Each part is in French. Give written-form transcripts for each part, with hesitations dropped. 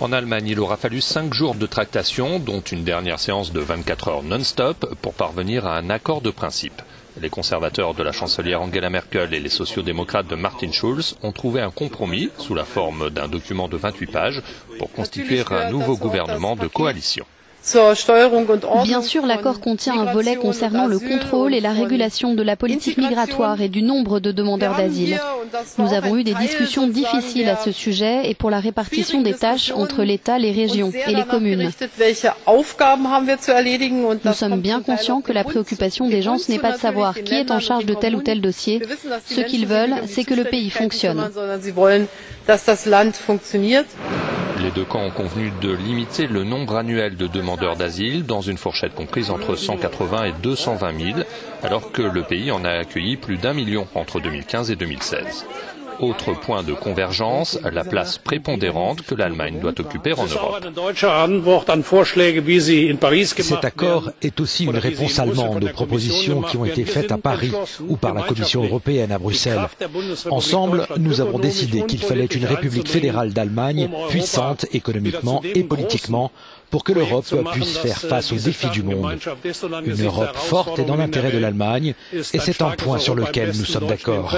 En Allemagne, il aura fallu 5 jours de tractation, dont une dernière séance de 24 heures non-stop, pour parvenir à un accord de principe. Les conservateurs de la chancelière Angela Merkel et les sociodémocrates de Martin Schulz ont trouvé un compromis, sous la forme d'un document de 28 pages, pour constituer un nouveau gouvernement de coalition. Bien sûr, l'accord contient un volet concernant le contrôle et la régulation de la politique migratoire et du nombre de demandeurs d'asile. Nous avons eu des discussions difficiles à ce sujet et pour la répartition des tâches entre l'État, les régions et les communes. Nous sommes bien conscients que la préoccupation des gens, ce n'est pas de savoir qui est en charge de tel ou tel dossier. Ce qu'ils veulent, c'est que le pays fonctionne. Les deux camps ont convenu de limiter le nombre annuel de demandeurs d'asile dans une fourchette comprise entre 180 et 220 000, alors que le pays en a accueilli plus d'1 million entre 2015 et 2016. Autre point de convergence, la place prépondérante que l'Allemagne doit occuper en Europe. Cet accord est aussi une réponse allemande aux propositions qui ont été faites à Paris ou par la Commission européenne à Bruxelles. Ensemble, nous avons décidé qu'il fallait une République fédérale d'Allemagne puissante économiquement et politiquement pour que l'Europe puisse faire face aux défis du monde. Une Europe forte est dans l'intérêt de l'Allemagne et c'est un point sur lequel nous sommes d'accord.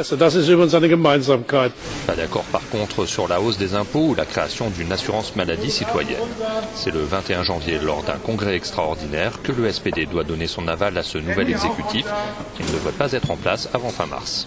Pas d'accord par contre sur la hausse des impôts ou la création d'une assurance maladie citoyenne. C'est le 21 janvier, lors d'un congrès extraordinaire, que le SPD doit donner son aval à ce nouvel exécutif qui ne devrait pas être en place avant fin mars.